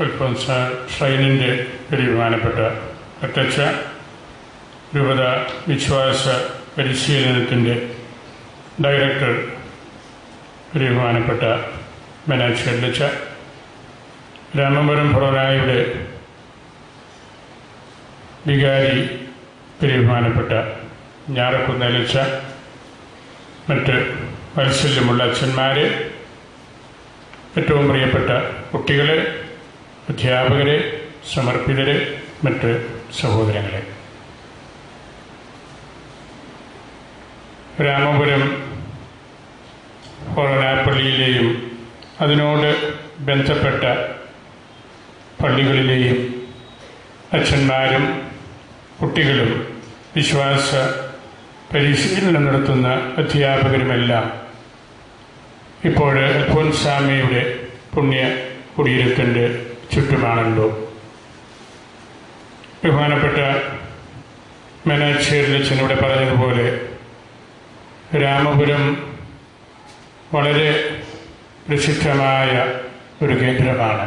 അൽഫോൻസ ഷ്രൈനിൻ്റെ ബഹുമാനപ്പെട്ട അധ്യക്ഷ, രൂപത വിശ്വാസ പരിശീലനത്തിൻ്റെ ഡയറക്ടർ ബഹുമാനപ്പെട്ട മെനാക്ഷി അധ്യക്ഷ, രാമപുരം ഫൊറോനായുടെ വികാരി ബഹുമാനപ്പെട്ട ഞാറക്കുന്നേലച്ച, മറ്റ് വാത്സല്യമുള്ള അച്ഛന്മാരെ, ഏറ്റവും പ്രിയപ്പെട്ട കുട്ടികളെ, അധ്യാപകരെ, സമർപ്പിതരെ, മറ്റ് സഹോദരങ്ങളെ, രാമപുരം ഫൊറോന പള്ളിയിലെയും അതിനോട് ബന്ധപ്പെട്ട പള്ളികളിലെയും അച്ഛന്മാരും കുട്ടികളും വിശ്വാസ പരിശീലനം നടത്തുന്ന അധ്യാപകരുമെല്ലാം ഇപ്പോൾ അൽഫോൻസാമ്മയുടെ പുണ്യ കുടിയിരുത്തിൻ്റെ ചുറ്റുമാണല്ലോ. ബഹുമാനപ്പെട്ട മെനാച്ചേരിലച്ഛനൂടെ പറഞ്ഞതുപോലെ രാമപുരം വളരെ പ്രസിദ്ധമായ ഒരു കേന്ദ്രമാണ്.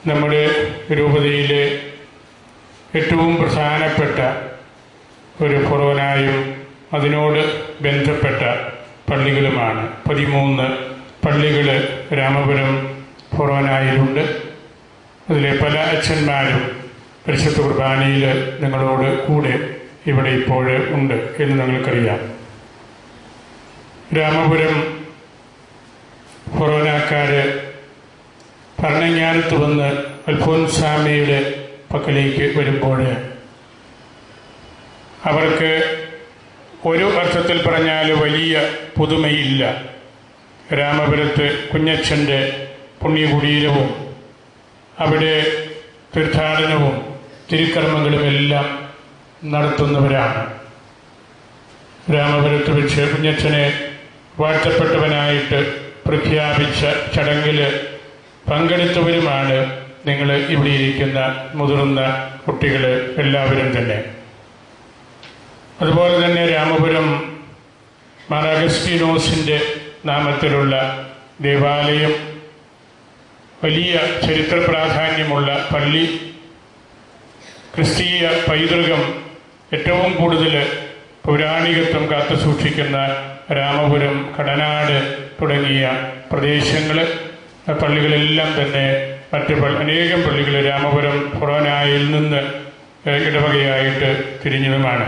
നമ്മുടെ രൂപതയിലെ ഏറ്റവും പ്രധാനപ്പെട്ട ഒരു ഫൊറോനായും അതിനോട് ബന്ധപ്പെട്ട പള്ളികളുമാണ്. 13 പള്ളികൾ രാമപുരം ഫൊറോനായിലുണ്ട്. അതിലെ പല അച്ഛന്മാരും പരിശുദ്ധ കുർബാനയിൽ നിങ്ങളോട് കൂടെ ഇവിടെ ഇപ്പോൾ ഉണ്ട് എന്ന് നിങ്ങൾക്കറിയാം. രാമപുരം ഫൊറോനാക്കാർ ഭരണങ്ങാനത്ത് വന്ന് അൽഫോൻസാമ്മയുടെ പക്കലേക്ക് വരുമ്പോൾ അവർക്ക് ഒരു അർത്ഥത്തിൽ പറഞ്ഞാൽ വലിയ പുതുമയില്ല. രാമപുരത്ത് കുഞ്ഞച്ഛൻ്റെ പുണ്യകുടീരവും അവിടെ തീർത്ഥാടനവും തിരുക്കർമ്മങ്ങളുമെല്ലാം നടത്തുന്നവരാണ്. രാമപുരത്ത് വെച്ച് കുഞ്ഞച്ഛനെ വാഴ്ത്തപ്പെട്ടവനായിട്ട് പ്രഖ്യാപിച്ച ചടങ്ങിൽ പങ്കെടുത്തവരുമാണ് നിങ്ങൾ ഇവിടെ ഇരിക്കുന്ന മുതിർന്ന കുട്ടികൾ എല്ലാവരും തന്നെ. അതുപോലെ തന്നെ രാമപുരം മാർ അഗസ്തീനോസിൻ്റെ നാമത്തിലുള്ള ദേവാലയം വലിയ ചരിത്ര പ്രാധാന്യമുള്ള പള്ളി, ക്രിസ്തീയ പൈതൃകം ഏറ്റവും കൂടുതൽ പൗരാണികത്വം കാത്തുസൂക്ഷിക്കുന്ന രാമപുരം, കടനാട് തുടങ്ങിയ പ്രദേശങ്ങൾ, പള്ളികളെല്ലാം തന്നെ മറ്റ് അനേകം പള്ളികൾ രാമപുരം ഫൊറോനായിൽ നിന്ന് ഇടവകയായിട്ട് തിരിഞ്ഞതുമാണ്.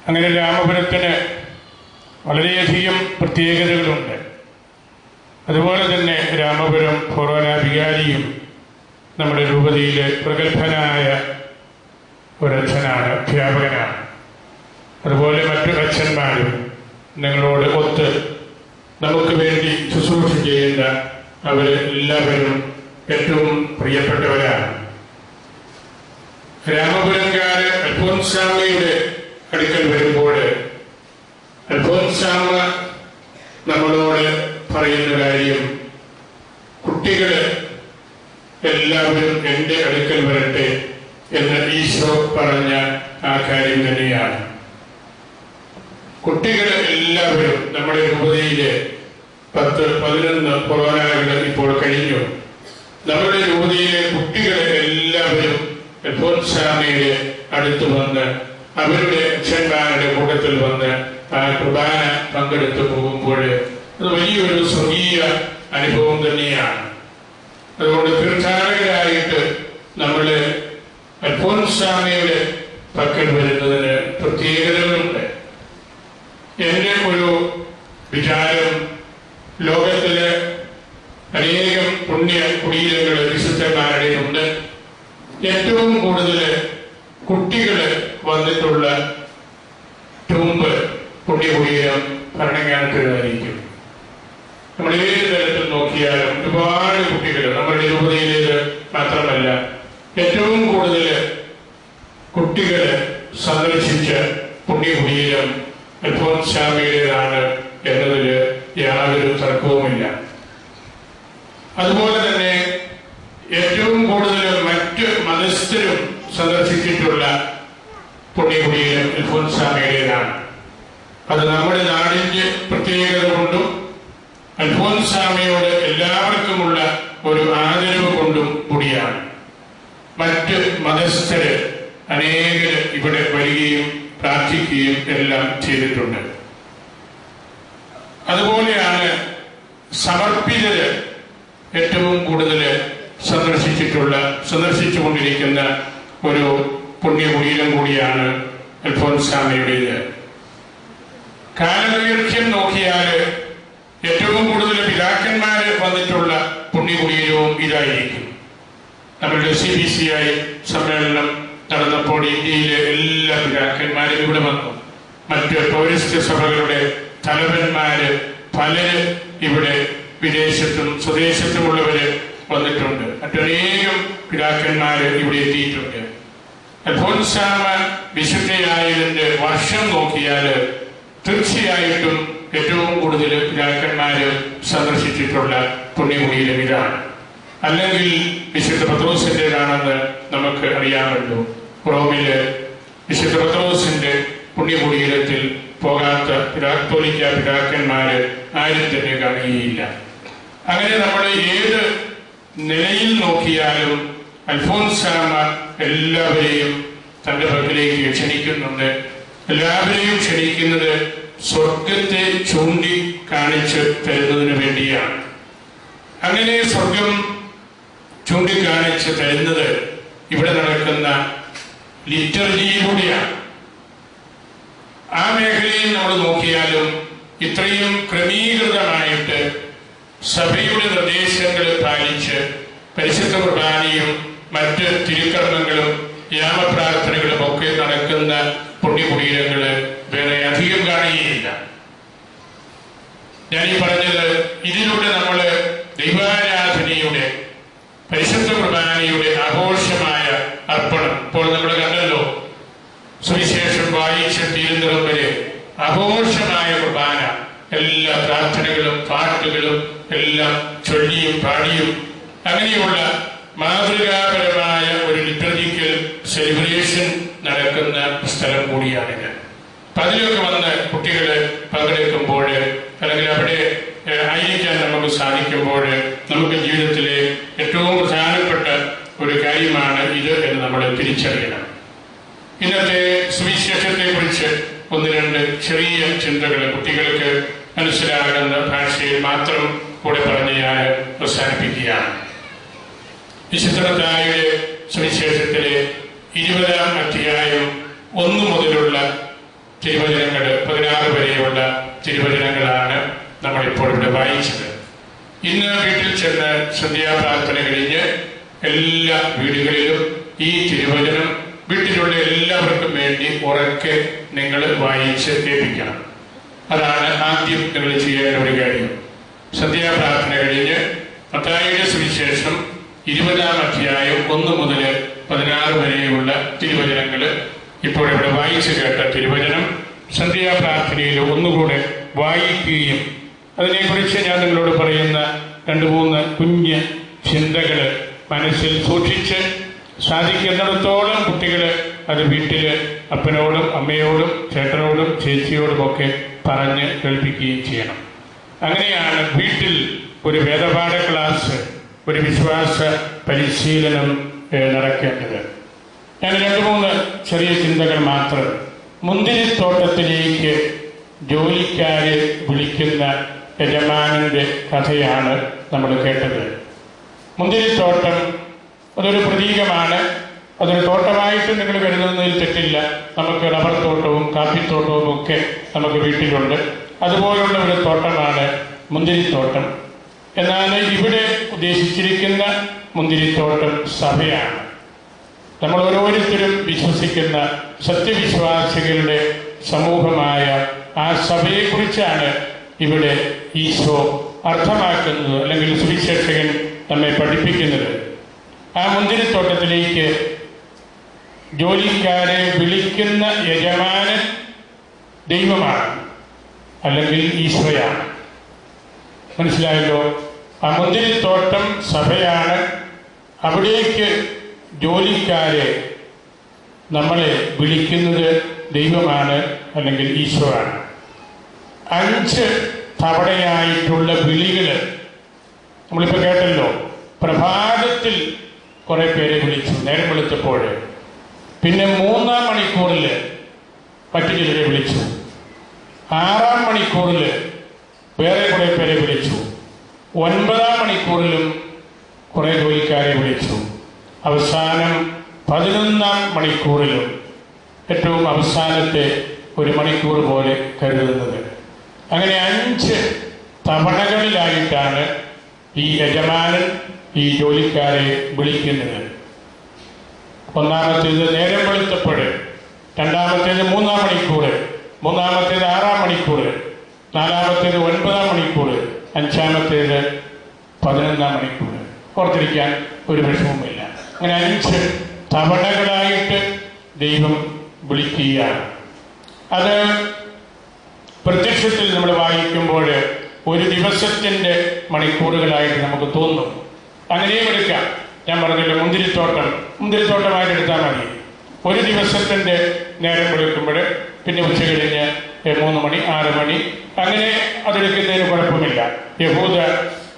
അങ്ങനെ രാമപുരത്തിന് വളരെയധികം പ്രത്യേകതകളുണ്ട്. അതുപോലെ തന്നെ രാമപുരം ഫൊറോന വികാരിയും നമ്മുടെ രൂപതയിലെ പ്രഗത്ഭനായ ഒരച്ഛനാണ്, അധ്യാപകനാണ്. അതുപോലെ മറ്റു അച്ഛന്മാരും നിങ്ങളോട് ഒത്ത് നമുക്ക് വേണ്ടി ശുശ്രൂഷ ചെയ്യേണ്ട അവർ എല്ലാവരും ഏറ്റവും പ്രിയപ്പെട്ടവരാണ്. രാമപുരംകാർ അൽഫോൻസാമ്മയുടെ അടുക്കൽ വരുമ്പോൾ അൽഫോൻസാമ്മ നമ്മളോട് പറയുന്ന കാര്യം, കുട്ടികൾ എല്ലാവരും എൻ്റെ അടുക്കൽ വരട്ടെ എന്ന് ഈശോ പറഞ്ഞ ആ കാര്യം തന്നെയാണ്. കുട്ടികൾ എല്ലാവരും നമ്മുടെ രൂപതയിലെ 10-11 ഫൊറോനാകൾ ഇപ്പോൾ കഴിഞ്ഞു. നമ്മുടെ രൂപതയിലെ കുട്ടികൾ എല്ലാവരും അൽഫോൻസാമ്മയുടെ അടുത്ത് വന്ന് അവരുടെ അച്ഛന്മാരുടെ കൂട്ടത്തിൽ വന്ന് ആ കുർബാന പങ്കെടുത്തു പോകുമ്പോൾ അത് വലിയൊരു സ്വർഗീയ അനുഭവം തന്നെയാണ്. അതുകൊണ്ട് തീർത്ഥാടകരായിട്ട് നമ്മൾ അൽഫോൻസാമ്മയുടെ പക്കൽ വരുന്നതിന് പ്രത്യേകതകളുണ്ട്. എൻ്റെ ഒരു വിചാരം, ലോകത്തിലെ അനേകം പുണ്യ കുടീരങ്ങൾ വിശുദ്ധന്മാരുടെ ഉണ്ട്. ഏറ്റവും കൂടുതൽ കുട്ടികൾ വന്നിട്ടുള്ള ടൂമ്പ് പുണ്യകുടീരം ഭരണങ്ങാനത്തിലായിരിക്കും. നമ്മൾ ഏത് തരത്തിൽ നോക്കിയാലും ഒരുപാട് കുട്ടികൾ, നമ്മുടെ രൂപതയിലേത് മാത്രമല്ല, ഏറ്റവും കൂടുതൽ കുട്ടികൾ സന്ദർശിച്ച പുണ്യകുടീരം അൽഫോൻസാമ്മയുടേതാണ് എന്നതിൽ യാതൊരു തർക്കവുമില്ല. അതുപോലെ തന്നെ ഏറ്റവും കൂടുതൽ മറ്റ് മതസ്ഥരും സന്ദർശിച്ചിട്ടുള്ള പുണ്യകുടീരം അൽഫോൻസാമ്മയുടേതാണ്. അത് നമ്മുടെ നാടിന്റെ പ്രത്യേകത കൊണ്ടും അൽഫോൻസാമ്മയോട് എല്ലാവർക്കുമുള്ള ഒരു ആദരവ് കൊണ്ടും കൂടിയാണ്. മറ്റ് മതസ്ഥര് അനേകര് ഇവിടെ വരികയും പ്രാർത്ഥിക്കുകയും എല്ലാം ചെയ്തിട്ടുണ്ട്. അതുപോലെയാണ് സമർപ്പിതര് ഏറ്റവും കൂടുതൽ സന്ദർശിച്ചുകൊണ്ടിരിക്കുന്ന ഒരു പുണ്യകുടീരം കൂടിയാണ് അൽഫോൻസാമയുടേത്. കാലദൈർഘ്യം നോക്കിയാൽ ഏറ്റവും കൂടുതൽ പിതാക്കന്മാര് വന്നിട്ടുള്ള പുണ്യകുടീരവും ഇതായിരിക്കും. നമ്മളുടെ CBCI സമ്മേളനം നടന്നപ്പോൾ ഇന്ത്യയിലെ എല്ലാ പിതാക്കന്മാരും ഇവിടെ വന്നു. മറ്റ് ടൂറിസ്റ്റ് സഭകളുടെ തലവന്മാര് പലര് ഇവിടെ വിദേശത്തും സ്വദേശത്തുമുള്ളവര് വന്നിട്ടുണ്ട്. മറ്റനേകം പിതാക്കന്മാര് ഇവിടെ എത്തിയിട്ടുണ്ട്. അൽഫോൻസാമ വിശുദ്ധയായതിന്റെ വർഷം നോക്കിയാൽ തീർച്ചയായിട്ടും ഏറ്റവും കൂടുതൽ പിതാക്കന്മാര് സന്ദർശിച്ചിട്ടുള്ള പുണ്യകുടീരം ഇതാണ്. അല്ലെങ്കിൽ വിശുദ്ധ പത്രോസിൻ്റെതാണെന്ന് നമുക്ക് അറിയാമല്ലോ. റോമില് വിശുദ്ധ പത്രോസിന്റെ പുണ്യകുടീരത്തിൽ പോകാത്ത കത്തോലിക്ക പിതാക്കന്മാര് ആരും തന്നെ കാണുകയില്ല. അങ്ങനെ നമ്മൾ ഏത് നിലയിൽ നോക്കിയാലും അൽഫോൻസാമ എല്ലാവരെയും തന്റെ പക്കലേക്ക് ക്ഷണിക്കുന്നുണ്ട്. എല്ലാവരെയും ക്ഷണിക്കുന്നത് സ്വർഗത്തെ ചൂണ്ടി കാണിച്ച് തരുന്നതിന് വേണ്ടിയാണ്. അങ്ങനെ സ്വർഗം ചൂണ്ടിക്കാണിച്ച് തരുന്നത് ഇവിടെ നടക്കുന്ന ലിറ്റർജിയിലൂടെയാണ്. ആ മേഖലയിൽ നമ്മൾ നോക്കിയാലും ഇത്രയും ക്രമീകൃതമായിട്ട് സഭയുടെ നിർദ്ദേശങ്ങൾ പാലിച്ച് പരിശുദ്ധ കുർബാനയും മറ്റ് തിരുക്കർമ്മങ്ങളും യാമപ്രാർത്ഥനകളും ഒക്കെ നടക്കുന്ന പുണ്യകുടീരങ്ങള് വേറെ അധികം കാണുകയില്ല. ഞാനീ പറഞ്ഞത് ഇതിലൂടെ നമ്മൾ ദൈവാരാധനയുടെ പരിശുദ്ധ കുർബാനയുടെ ആഘോഷമായ അർപ്പണം ഇപ്പോൾ നമ്മൾ കണ്ടല്ലോ. സുവിശേഷം വായിച്ച് തീരുന്നതും വരെ ആഘോഷമായ കുർബാന, എല്ലാ പ്രാർത്ഥനകളും പാട്ടുകളും എല്ലാം ചൊല്ലിയും പാടിയും അങ്ങനെയുള്ള മാതൃകാപരമായ ഒരു ലിറ്റർജിക്കൽ സെലിബ്രേഷൻ നടക്കുന്ന സ്ഥലം കൂടിയാണിത്. അപ്പൊ അതിലൊക്കെ വന്ന് കുട്ടികള് പങ്കെടുക്കുമ്പോൾ അല്ലെങ്കിൽ അവിടെ ആയിരിക്കാൻ നമുക്ക് സാധിക്കുമ്പോൾ നമുക്ക് ജീവിതത്തിലെ ഏറ്റവും പ്രധാനപ്പെട്ട ഒരു കാര്യമാണ് ഇത് എന്ന് നമ്മൾ തിരിച്ചറിയണം. ഇന്നത്തെ സുവിശേഷത്തെ കുറിച്ച് ഒന്ന് രണ്ട് ചെറിയ ചിന്തകൾ കുട്ടികൾക്ക് മനസ്സിലാകുന്ന ഭാഷയിൽ മാത്രം കൂടെ പറഞ്ഞ് ഞാൻ അവസാനിപ്പിക്കുകയാണ്. വിശുദ്ധ മത്തായിയുടെ സുവിശേഷത്തിലെ 20-ാം അധ്യായം 1 മുതലുള്ള തിരുവചനങ്ങൾ 16 വരെയുള്ള തിരുവചനങ്ങളാണ് നമ്മളിപ്പോൾ ഇവിടെ വായിച്ചത്. ഇന്ന് വീട്ടിൽ ചെന്ന് സന്ധ്യാപ്രാർത്ഥന കഴിഞ്ഞ് എല്ലാ വീടുകളിലും ഈ തിരുവചനം വീട്ടിലുള്ള എല്ലാവർക്കും വേണ്ടി ഉറക്കെ നിങ്ങൾ വായിച്ച് കേൾപ്പിക്കണം. അതാണ് ആദ്യം നിങ്ങൾ ചെയ്യേണ്ട ഒരു കാര്യം. സന്ധ്യാപ്രാർത്ഥന കഴിഞ്ഞ് മത്തായിയുടെ സുവിശേഷം 20-ാം അധ്യായം 1 മുതൽ 16 വരെയുള്ള തിരുവചനങ്ങൾ ഇപ്പോൾ ഇവിടെ വായിച്ചു കേട്ട തിരുവചനം സന്ധ്യാപ്രാർത്ഥനയിൽ ഒന്നുകൂടെ വായിക്കുകയും അതിനെക്കുറിച്ച് ഞാൻ നിങ്ങളോട് പറയുന്ന 2-3 കുഞ്ഞ് ചിന്തകൾ മനസ്സിൽ സൂക്ഷിച്ച് സാധിക്കുന്നിടത്തോളം കുട്ടികൾ അത് വീട്ടിൽ അപ്പനോടും അമ്മയോടും ചേട്ടനോടും ചേച്ചിയോടുമൊക്കെ പറഞ്ഞ് കേൾപ്പിക്കുകയും ചെയ്യണം. അങ്ങനെയാണ് വീട്ടിൽ ഒരു വേദപാഠ ക്ലാസ്, ഒരു വിശ്വാസ പരിശീലനം നടക്കേണ്ടത്. ഞാൻ 2-3 ചെറിയ ചിന്തകൾ മാത്രം. മുന്തിരിത്തോട്ടത്തിലേക്ക് ജോലിക്കാരെ വിളിക്കുന്ന യജമാനന്റെ കഥയാണ് നമ്മൾ കേട്ടത്. മുന്തിരിത്തോട്ടം അതൊരു പ്രതീകമാണ്. അതൊരു തോട്ടമായിട്ട് നിങ്ങൾ കരുതുന്നതിൽ തെറ്റില്ല. നമുക്ക് റബ്ബർ തോട്ടവും കാപ്പിത്തോട്ടവും ഒക്കെ നമുക്ക് വീട്ടിലുണ്ട്. അതുപോലുള്ള ഒരു തോട്ടമാണ് മുന്തിരിത്തോട്ടം. എന്നാൽ ഇവിടെ ഉദ്ദേശിച്ചിരിക്കുന്ന മുന്തിരിത്തോട്ടം സഭയാണ്. നമ്മൾ ഓരോരുത്തരും വിശ്വസിക്കുന്ന സത്യവിശ്വാസികളുടെ സമൂഹമായ ആ സഭയെക്കുറിച്ചാണ് ഇവിടെ ഈശോ അർത്ഥമാക്കുന്നത്, അല്ലെങ്കിൽ സുവിശേഷകൻ നമ്മെ പഠിപ്പിക്കുന്നത്. ആ മുന്തിരിത്തോട്ടത്തിലേക്ക് ജോലിക്കാരെ വിളിക്കുന്ന യജമാനൻ ദൈവമാണ്, അല്ലെങ്കിൽ ഈശോയാണ്. മനസ്സിലായല്ലോ? ആ മുന്തിരിത്തോട്ടം സഭയാണ്. അവിടേക്ക് ജോലിക്കാരെ നമ്മളെ വിളിക്കുന്നത് ദൈവമാണ്, അല്ലെങ്കിൽ ഈശോ ആണ്. 5 തവണയായിട്ടുള്ള വിളികൾ നമ്മളിപ്പോൾ കേട്ടല്ലോ. പ്രഭാതത്തിൽ കുറെ പേരെ വിളിച്ചു നേരം വെളുത്തപ്പോൾ. പിന്നെ 3-ാം മണിക്കൂറിൽ മറ്റു ചിലരെ വിളിച്ചു. 6-ാം മണിക്കൂറിൽ വേറെ കുറെ പേരെ വിളിച്ചു. 9-ാം മണിക്കൂറിലും കുറെ ജോലിക്കാരെ വിളിച്ചു. അവസാനം 11-ാം മണിക്കൂറിലും, ഏറ്റവും അവസാനത്തെ 1 മണിക്കൂർ പോലെ കരുതുന്നത്. അങ്ങനെ 5 തവണകളിലായിട്ടാണ് ഈ യജമാനൻ ഈ ജോലിക്കാരെ വിളിക്കുന്നത്. ഒന്നാമത്തേത് നേരം വെളുത്തപ്പോൾ, രണ്ടാമത്തേത് 3-ാം മണിക്കൂർ, മൂന്നാമത്തേത് 6-ാം മണിക്കൂർ, നാലാമത്തേത് 9-ാം മണിക്കൂർ, അഞ്ചാമത്തേത് 11-ാം മണിക്കൂർ. ഓർത്തിരിക്കാൻ ഒരു വിഷമവുമില്ല. അങ്ങനെ 5 തവണകളായിട്ട് ദൈവം വിളിക്കുകയാണ്. അത് പ്രത്യക്ഷത്തിൽ നമ്മൾ വായിക്കുമ്പോൾ ഒരു ദിവസത്തിൻ്റെ മണിക്കൂറുകളായിട്ട് നമുക്ക് തോന്നും. അങ്ങനെയും എടുക്കാം. ഞാൻ പറഞ്ഞല്ലോ, മുന്തിരിത്തോട്ടമായിട്ട് എടുത്താൽ മതി. ഒരു ദിവസത്തിൻ്റെ നേരം വെളുക്കുമ്പോൾ പിന്നെ ഉച്ച കഴിഞ്ഞ് 3 മണി 6 മണി അങ്ങനെ അതെടുക്കുന്നതിന് കുഴപ്പമില്ല. യഹൂദ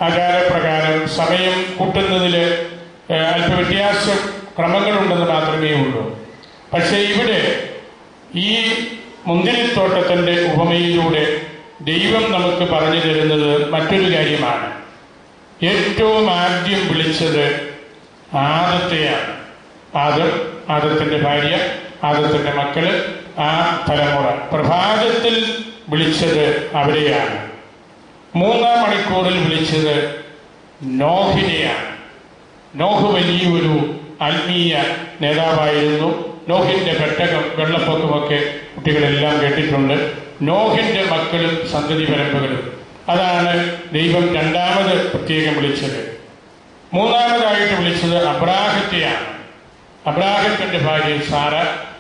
ആചാരപ്രകാരം സമയം കൂട്ടുന്നതിൽ അല്പ വ്യത്യാസ ക്രമങ്ങളുണ്ടെന്ന് മാത്രമേ ഉള്ളൂ. പക്ഷേ ഇവിടെ ഈ മുന്തിരിത്തോട്ടത്തിൻ്റെ ഉപമയിലൂടെ ദൈവം നമുക്ക് പറഞ്ഞു തരുന്നത് മറ്റൊരു കാര്യമാണ്. ഏറ്റവും ആദ്യം വിളിച്ചത് ആദത്തെയാണ്. ആദത്തിൻ്റെ ഭാര്യ, ആദത്തിൻ്റെ മക്കള്, ആ തലമുറ. പ്രഭാതത്തിൽ വിളിച്ചത് അവരെയാണ്. 3-ാം മണിക്കൂറിൽ വിളിച്ചത് നോഹിനെയാണ്. നോഹ് വലിയൊരു ആത്മീയ നേതാവായിരുന്നു. നോഹിൻ്റെ പെട്ടകം, വെള്ളപ്പൊക്കമൊക്കെ കുട്ടികളെല്ലാം കേട്ടിട്ടുണ്ട്. നോഹിൻ്റെ മക്കളും സന്തതി പരമ്പരകളും. അതാണ് ദൈവം രണ്ടാമത് പ്രത്യേകം വിളിച്ചത്. മൂന്നാമതായിട്ട് വിളിച്ചത് അബ്രാഹത്തെയാണ്. അബ്രാഹത്തിൻ്റെ ഭാര്യ സാറ,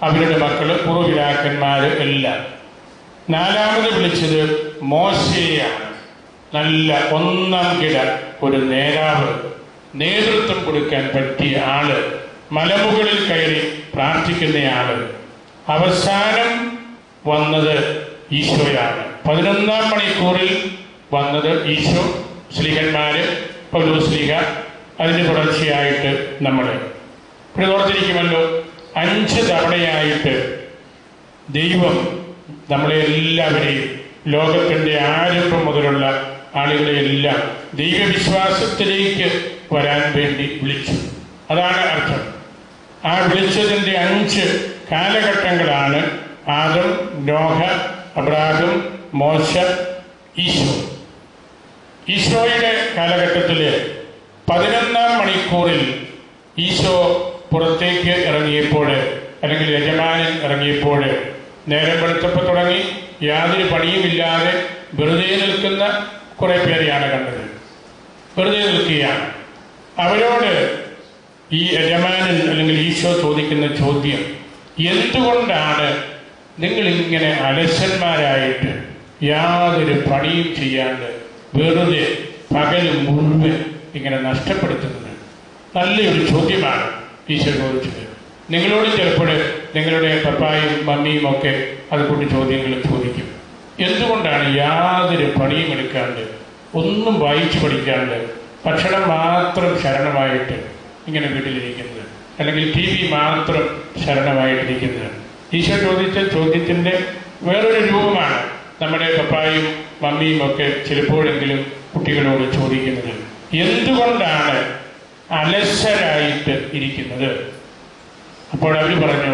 അവരുടെ മക്കള്, പൂർവ്വപിതാക്കന്മാര് എല്ലാം. നാലാമത് വിളിച്ചത് മോശയെയാണ്. നല്ല ഒന്നാം കിട ഒരു നേതാവ്, നേതൃത്വം കൊടുക്കാൻ പറ്റിയ ആള്, മലമുകളിൽ കയറി പ്രാർത്ഥിക്കുന്നയാള്. അവസാനം വന്നത് ഈശോയാണ്. 11-ാം മണിക്കൂറിൽ വന്നത് ഈശോ, ശ്ലീഹന്മാര്, പൗലോസ്ലീഹ, അതിന് തുടർച്ചയായിട്ട് നമ്മള്. പിന്നെ ഓർത്തിരിക്കുമല്ലോ, 5 തവണയായിട്ട് ദൈവം നമ്മളെ എല്ലാവരെയും, ലോകത്തിൻ്റെ ആരംഭം മുതലുള്ള ആളുകളെയെല്ലാം ദൈവവിശ്വാസത്തിലേക്ക് വരാൻ വേണ്ടി വിളിച്ചു. അതാണ് അർത്ഥം. ആ വിളിച്ചതിൻ്റെ 5 കാലഘട്ടങ്ങളാണ് ആദം, നോഹ, അബ്രാഹം, മോശ, ഈശോ. ഈശോയുടെ കാലഘട്ടത്തിൽ 11-ാം മണിക്കൂറിൽ ഈശോ പുറത്തേക്ക് ഇറങ്ങിയപ്പോൾ, അല്ലെങ്കിൽ യജമാനൻ ഇറങ്ങിയപ്പോൾ, നേരം വെളുത്തപ്പോൾ തുടങ്ങി യാതൊരു പണിയുമില്ലാതെ വെറുതെ നിൽക്കുന്ന കുറെ പേരെയാണ് കണ്ടത്. വെറുതെ നിൽക്കുകയാണ്. അവരോട് ഈ യജമാനൻ അല്ലെങ്കിൽ ഈശോ ചോദിക്കുന്ന ചോദ്യം, എന്തുകൊണ്ടാണ് നിങ്ങളിങ്ങനെ അലസന്മാരായിട്ട് യാതൊരു പണിയും ചെയ്യാണ്ട് വെറുതെ പകല് മുഴുവൻ ഇങ്ങനെ നഷ്ടപ്പെടുത്തുന്നത്? നല്ലൊരു ചോദ്യമാണ് ഈശോ ചോദിച്ചത്. നിങ്ങളോട് ചിലപ്പോൾ നിങ്ങളുടെ പപ്പായും മമ്മിയും ഒക്കെ അതുകൊണ്ട് ചോദ്യങ്ങൾ ചോദിക്കും. എന്തുകൊണ്ടാണ് യാതൊരു പണിയും എടുക്കാണ്ട്, ഒന്നും വായിച്ചു പഠിക്കാണ്ട്, ഭക്ഷണം മാത്രം ശരണമായിട്ട് ഇങ്ങനെ വീട്ടിലിരിക്കുന്നത്, അല്ലെങ്കിൽ TV മാത്രം ശരണമായിട്ടിരിക്കുന്നത്? ഈശോ ചോദിച്ച ചോദ്യത്തിൻ്റെ വേറൊരു രൂപമാണ് നമ്മുടെ പപ്പായും മമ്മിയും ഒക്കെ ചിലപ്പോഴെങ്കിലും കുട്ടികളോട് ചോദിക്കുന്നത്. എന്തുകൊണ്ടാണ് അലസരായിട്ട് ഇരിക്കുന്നത്? അപ്പോൾ അവർ പറഞ്ഞു,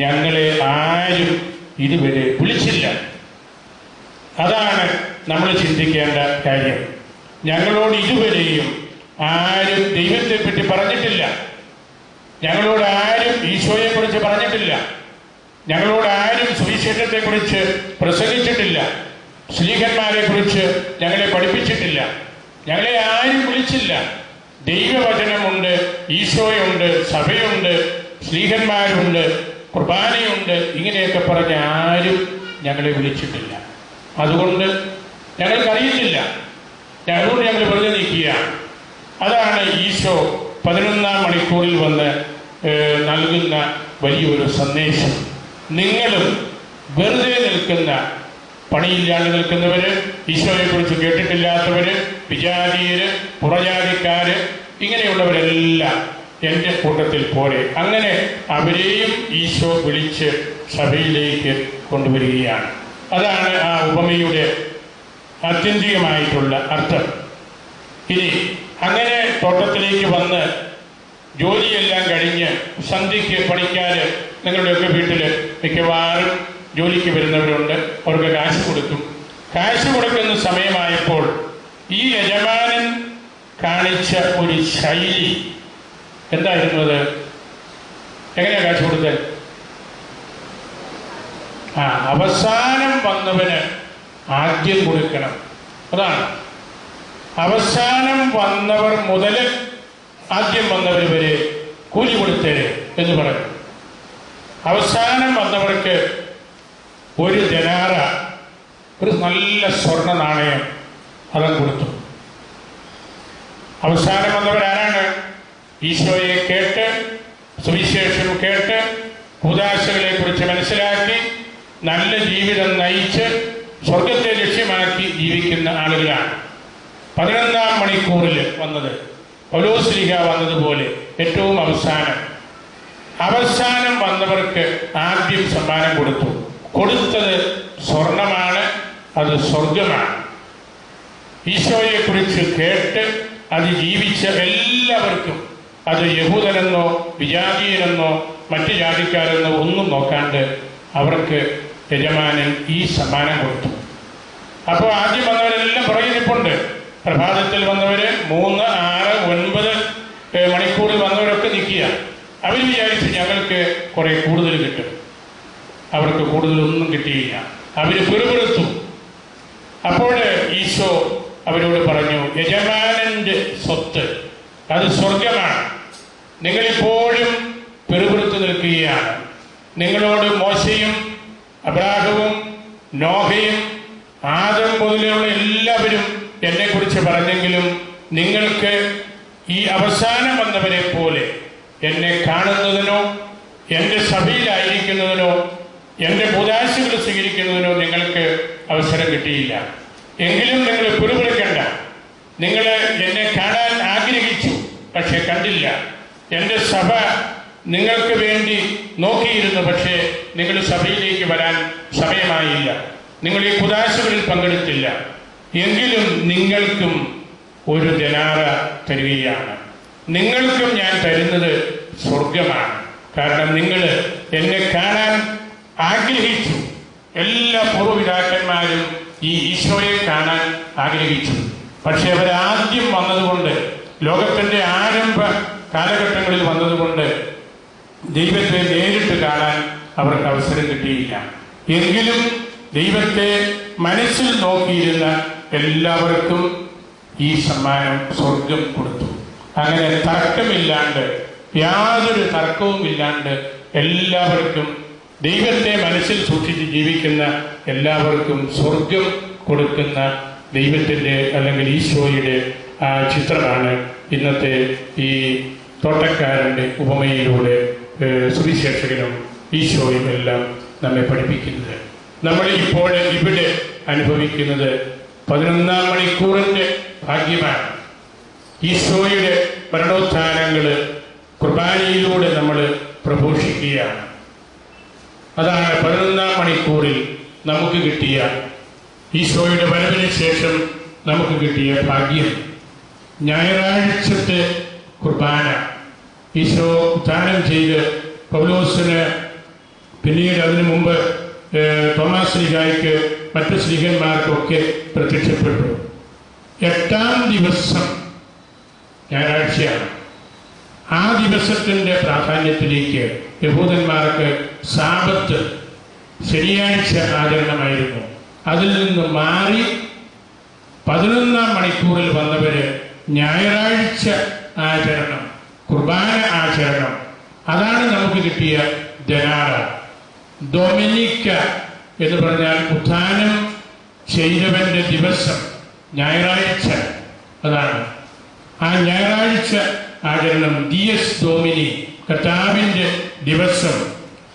ഞങ്ങളെ ആരും ഇതുവരെ വിളിച്ചില്ല. അതാണ് നമ്മൾ ചിന്തിക്കേണ്ട കാര്യം. ഞങ്ങളോട് ഇതുവരെയും ആരും ദൈവത്തെപ്പറ്റി പറഞ്ഞിട്ടില്ല. ഞങ്ങളോട് ആരും ഈശോയെക്കുറിച്ച് പറഞ്ഞിട്ടില്ല. ഞങ്ങളോട് ആരും സുവിശേഷത്തെക്കുറിച്ച് പ്രസംഗിച്ചിട്ടില്ല. ശ്ലീഹന്മാരെ കുറിച്ച് ഞങ്ങളെ പഠിപ്പിച്ചിട്ടില്ല. ഞങ്ങളെ ആരും വിളിച്ചില്ല. ദൈവവചനമുണ്ട്, ഈശോയുണ്ട്, സഭയുണ്ട്, ശ്ലീഹന്മാരുണ്ട്, കുർബാനയുണ്ട്, ഇങ്ങനെയൊക്കെ പറഞ്ഞ് ആരും ഞങ്ങളെ വിളിച്ചിട്ടില്ല. അതുകൊണ്ട് ഞങ്ങൾക്കറിയത്തില്ല. അതുകൊണ്ട് ഞങ്ങൾ വെറുതെ നിൽക്കുകയാണ്. അതാണ് ഈശോ 11-ാം മണിക്കൂറിൽ വന്ന് നൽകുന്ന വലിയൊരു സന്ദേശം. നിങ്ങളും വെറുതെ നിൽക്കുന്ന, പണിയില്ലാതെ നിൽക്കുന്നവര്, ഈശോയെക്കുറിച്ച് കേട്ടിട്ടില്ലാത്തവര്, വിജാതീയര്, പുറജാതിക്കാര്, ഇങ്ങനെയുള്ളവരെല്ലാം എൻ്റെ കൂട്ടത്തിൽ പോരെ. അങ്ങനെ അവരെയും ഈശോ വിളിച്ച് സഭയിലേക്ക് കൊണ്ടുവരികയാണ്. അതാണ് ആ ഉപമയുടെ ആത്യന്തികമായിട്ടുള്ള അർത്ഥം. ഇനി അങ്ങനെ തോട്ടത്തിലേക്ക് വന്ന് ജോലിയെല്ലാം കഴിഞ്ഞ് സന്ധ്യയ്ക്ക് പണിക്കാർ നിങ്ങളുടെയൊക്കെ വീട്ടിൽ മിക്കവാറും ജോലിക്ക് വരുന്നവരുണ്ട്. അവർക്ക് കാശ് കൊടുക്കും. കാശ് കൊടുക്കുന്ന സമയമായപ്പോൾ ഈ യജമാനൻ കാണിച്ച ഒരു ശൈലി എന്തായിരുന്നു? അത് എങ്ങനെയാണ് കാശ് കൊടുത്തത്? അവസാനം വന്നവന് ആദ്യം കൊടുക്കണം. അതാണ് അവസാനം വന്നവർ മുതൽ ആദ്യം വന്നവർ വരെ കൂലി കൊടുത്തേര് എന്ന് പറഞ്ഞു. അവസാനം വന്നവർക്ക് ഒരു ദനാറ, ഒരു നല്ല സ്വർണ്ണ നാണയം അതം കൊടുത്തു. അവസാനം വന്നവരാരാണ്? ഈശോയെ കേട്ട്, സുവിശേഷം കേട്ട്, കൂദാശകളെ കുറിച്ച് മനസ്സിലാക്കി നല്ല ജീവിതം നയിച്ച് സ്വർഗത്തെ ലക്ഷ്യമാക്കി ജീവിക്കുന്ന ആളുകളാണ്. 11-ാം മണിക്കൂറിൽ വന്നത് പൗലോസ്ലീഹ വന്നതുപോലെ ഏറ്റവും അവസാനം വന്നവർക്ക് ആദ്യം സമ്മാനം കൊടുത്തു. കൊടുത്തത് സ്വർണമാണ്, അത് സ്വർഗമാണ്. ഈശോയെ കുറിച്ച് കേട്ട് അത് ജീവിച്ച എല്ലാവർക്കും, അത് യഹൂദനെന്നോ വിജാതീയനെന്നോ മറ്റു ജാതിക്കാരെന്നോ ഒന്നും നോക്കാണ്ട് അവർക്ക് യജമാനൻ ഈ സമ്മാനം കൊടുത്തു. അപ്പോൾ ആദ്യം വന്നവരെല്ലാം പുറകിരിപ്പുണ്ട്. പ്രഭാതത്തിൽ വന്നവര് 3, 6, 9 മണിക്കൂറിൽ വന്നവരൊക്കെ നിൽക്കുക. അവർ വിചാരിച്ചു ഞങ്ങൾക്ക് കുറെ കൂടുതൽ കിട്ടും. അവർക്ക് കൂടുതലൊന്നും കിട്ടിയില്ല. അവർ പിറുപിറുത്തു. അപ്പോൾ ഈശോ അവരോട് പറഞ്ഞു, യജമാനന്റെ സ്വത്ത് അത് സ്വർഗമാണ്. നിങ്ങളിപ്പോഴും പിറുപിറുത്തു നിൽക്കുകയാണ്. നിങ്ങളോട് മോശയും അബ്രാഹവും നോഹയും ആദം മുതലുള്ള എല്ലാവരും എന്നെക്കുറിച്ച് പറഞ്ഞെങ്കിലും നിങ്ങൾക്ക് ഈ അവസാനം വന്നവരെ പോലെ എന്നെ കാണുന്നതിനോ എൻ്റെ സഭയിലായിരിക്കുന്നതിനോ എൻ്റെ കൂദാശകൾ സ്വീകരിക്കുന്നതിനോ നിങ്ങൾക്ക് അവസരം കിട്ടിയില്ല. എങ്കിലും നിങ്ങൾ പിറുപിറുക്കണ്ട. നിങ്ങൾ എന്നെ കാണാൻ ആഗ്രഹിച്ചു, പക്ഷെ കണ്ടില്ല. എൻ്റെ സഭ നിങ്ങൾക്ക് വേണ്ടി നോക്കിയിരുന്നു, പക്ഷേ നിങ്ങൾ സഭയിലേക്ക് വരാൻ സമയമായില്ല. നിങ്ങൾ ഈ കൂദാശകളിൽ പങ്കെടുത്തില്ല. എങ്കിലും നിങ്ങൾക്കും ഒരു ദനാറ തരികയാണ്. നിങ്ങൾക്കും ഞാൻ തരുന്നത് സ്വർഗമാണ്. കാരണം നിങ്ങൾ എന്നെ കാണാൻ ആഗ്രഹിച്ചു. എല്ലാ പൂർവ്വപിതാക്കന്മാരും ഈ ഈശോയെ കാണാൻ ആഗ്രഹിച്ചു. പക്ഷെ അവരാദ്യം വന്നതുകൊണ്ട്, ലോകത്തിൻ്റെ ആരംഭ കാലഘട്ടങ്ങളിൽ വന്നതുകൊണ്ട് ദൈവത്തെ നേരിട്ട് കാണാൻ അവർക്ക് അവസരം കിട്ടിയില്ല. എങ്കിലും ദൈവത്തെ മനസ്സിൽ നോക്കിയിരുന്ന എല്ലാവർക്കും ഈ സമ്മാനം സ്വർഗം കൊടുത്തു. അങ്ങനെ തർക്കമില്ലാണ്ട്, യാതൊരു തർക്കവുമില്ലാണ്ട് എല്ലാവർക്കും, ദൈവത്തെ മനസ്സിൽ സൂക്ഷിച്ച് ജീവിക്കുന്ന എല്ലാവർക്കും സ്വർഗം കൊടുക്കുന്ന ദൈവത്തിൻ്റെ അല്ലെങ്കിൽ ഈശോയുടെ ആ ചിത്രമാണ് ഇന്നത്തെ ഈ തോട്ടക്കാരൻ്റെ ഉപമയിലൂടെ സുവിശേഷകനും ഈശോയും എല്ലാം നമ്മെ പഠിപ്പിക്കുന്നത്. നമ്മൾ ഇപ്പോൾ ഇവിടെ അനുഭവിക്കുന്നത് 11-ാം മണിക്കൂറിൻ്റെ ഭാഗ്യമാണ്. ഈശോയുടെ മരണോത്ഥാനങ്ങൾ കുർബാനയിലൂടെ നമ്മൾ പ്രഘോഷിക്കുകയാണ്. അതാണ് 11-ാം മണിക്കൂറിൽ നമുക്ക് കിട്ടിയ, ഈശോയുടെ വരവിന് ശേഷം നമുക്ക് കിട്ടിയ ഭാഗ്യം. ഞായറാഴ്ചത്തെ കുർബാന ഈശോ ഉത്ഥാനം ചെയ്ത് പൗലോസിന്, പിന്നീട് അതിനു മുമ്പ് തോമാസ് ശ്ലീഹായ്ക്ക്, മറ്റു ശ്ലീഹന്മാർക്കൊക്കെ പ്രത്യക്ഷപ്പെട്ടു. 8-ാം ദിവസം ഞായറാഴ്ചയാണ്. ആ ദിവസത്തിൻ്റെ പ്രാധാന്യത്തിലേക്ക് യഹൂദന്മാർക്ക് സാബത്ത് ശനിയാഴ്ച ആചരണമായിരുന്നു. അതിൽ നിന്ന് മാറി 11-ാം മണിക്കൂറിൽ വന്നവര് ഞായറാഴ്ച ആചരണം, കുർബാന ആചരണം, അതാണ് നമുക്ക് കിട്ടിയ ദനാറ. ഡൊമിനിക്ക എന്ന് പറഞ്ഞാൽ ഉത്ഥാനം ചെയ്തവന്റെ ദിവസം, ഞായറാഴ്ച. അതാണ് ആ ഞായറാഴ്ച ആചരണം. ദിയസ് ഡോമിനി, കർത്താവിൻ്റെ ദിവസം,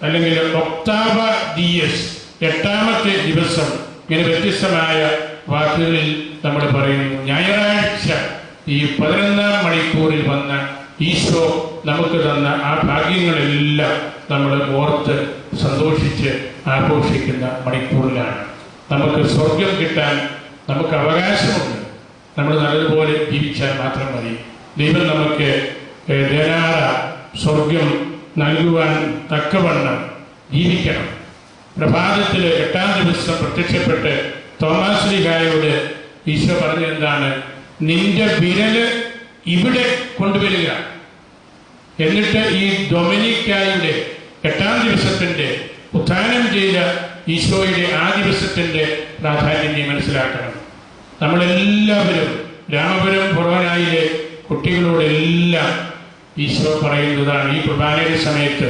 അല്ലെങ്കിൽ ഒക്ടാവ ദിയസ്, 8-ാമത്തെ ദിവസം. ഇങ്ങനെ വ്യത്യസ്തമായ വാക്കുകളിൽ നമ്മൾ പറയുന്നു. ഞായറാഴ്ച ഈ 11-ാം മണിക്കൂറിൽ വന്ന ഈശോ നമുക്ക് തന്ന ആ ഭാഗ്യങ്ങളെല്ലാം നമ്മൾ ഓർത്ത് സന്തോഷിച്ച് ആഘോഷിക്കുന്ന മണിക്കൂറിലാണ്. നമുക്ക് സ്വർഗം കിട്ടാൻ നമുക്ക് അവകാശമുണ്ട്. നമ്മൾ നല്ലതുപോലെ ജീവിച്ചാൽ മാത്രം മതി. ദൈവം നമുക്ക് ധാരാള സ്വർഗം നൽകുവാൻ തക്കവണ്ണം ജീവിക്കണം. പ്രഭാതത്തിൽ 8-ാം ദിവസം പ്രത്യക്ഷപ്പെട്ട് തോമാസ് ശ്ലീഹായോട് ഈശോ പറഞ്ഞെന്താണ്? നിന്റെ വിരല് ഇവിടെ കൊണ്ടുവരിക. എന്നിട്ട് ഈ ഡൊമിനിക്കായുടെ 8-ാം ദിവസത്തിൻ്റെ ഉത്ഥാനം ചെയ്ത ഈശോയുടെ ആ ദിവസത്തിൻ്റെ പ്രാധാന്യം നീ മനസ്സിലാക്കണം. നമ്മളെല്ലാവരും രാമപുരം ഫൊറോനായിലെ കുട്ടികളോടെല്ലാം ഈശോ പറയുന്നതാണ് ഈ കുർബാനയുടെ സമയത്ത്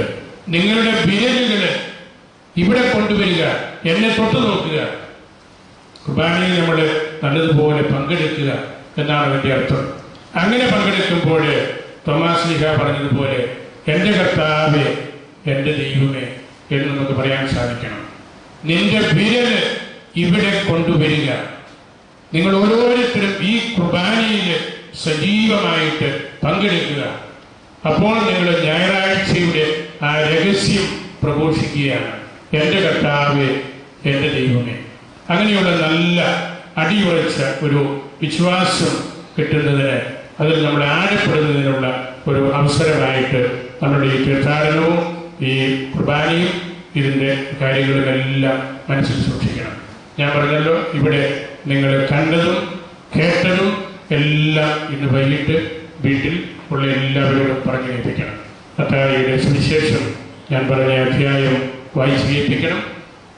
നിങ്ങളുടെ വിരലുകൾ ഇവിടെ കൊണ്ടുവരിക, എന്നെ തൊട്ടു നോക്കുക. കുർബാനയിൽ നമ്മൾ നല്ലതുപോലെ പങ്കെടുക്കുക എന്നാണ് അതിൻ്റെ അർത്ഥം. അങ്ങനെ പങ്കെടുക്കുമ്പോൾ തോമാസ് ശ്ലീഹ പറഞ്ഞതുപോലെ എൻ്റെ കർത്താവേ, എൻ്റെ ദൈവമേ എന്ന് നമുക്ക് പറയാൻ സാധിക്കണം. നിന്റെ വിരല് ഇവിടെ കൊണ്ടുവരിക. നിങ്ങൾ ഓരോരുത്തരും ഈ കുർബാനയിൽ സജീവമായിട്ട് പങ്കെടുക്കുക. അപ്പോൾ നിങ്ങൾ ഞായറാഴ്ചയുടെ ആ രഹസ്യം പ്രഘോഷിക്കുകയാണ്. എൻ്റെ കർത്താവേ, എൻ്റെ ദൈവമേ. അങ്ങനെയുള്ള നല്ല അടിയുറച്ച ഒരു വിശ്വാസം കിട്ടുന്നതിന്, അതിൽ നമ്മൾ ആഴപ്പെടുന്നതിനുള്ള ഒരു അവസരമായിട്ട് നമ്മുടെ ഈ തീർത്ഥാടനവും ഈ കുർബാനയും ഇതിൻ്റെ കാര്യങ്ങളുമെല്ലാം മനസ്സിൽ സൂക്ഷിക്കണം. ഞാൻ പറഞ്ഞല്ലോ, ഇവിടെ നിങ്ങൾ കണ്ടതും കേട്ടതും എല്ലാം ഇന്ന് വൈകിട്ട് വീട്ടിൽ ഉള്ള എല്ലാവരോടും പറഞ്ഞു കേൾപ്പിക്കണം. മത്തായിയുടെ സുവിശേഷം ഞാൻ പറഞ്ഞ അധ്യായം വായിച്ച് കേൾപ്പിക്കണം.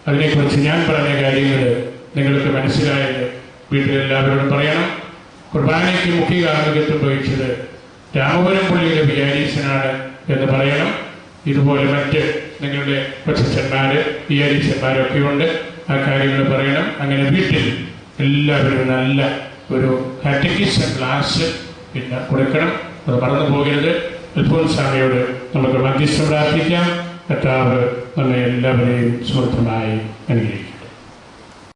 അതിനെക്കുറിച്ച് ഞാൻ പറഞ്ഞ കാര്യങ്ങൾ നിങ്ങൾക്ക് മനസ്സിലായത് വീട്ടിലെല്ലാവരോടും പറയണം. കുർബാനയ്ക്ക് മുഖ്യ കാർമ്മികത്വം വഹിച്ചത് രാമപുരം പള്ളിയുടെ വികാരീച്ചനാണ് എന്ന് പറയണം. ഇതുപോലെ മറ്റ് നിങ്ങളുടെ കൊച്ചന്മാർ വികാരീച്ചന്മാരൊക്കെ ഉണ്ട്. ആ കാര്യങ്ങൾ പറയണം. അങ്ങനെ വീട്ടിൽ എല്ലാവരും നല്ല ഒരു കാറ്റക്കിസം ക്ലാസ് പിന്നെ കൊടുക്കണം. അത് മറന്നു പോകരുത്. അൽഫോൻസാമയോട് നമുക്ക് മധ്യസ്ഥം പ്രാർത്ഥിക്കാം. കർത്താവ് നമ്മെ എല്ലാവരെയും സുഹൃത്തുമായി അനുഗ്രഹിക്കും.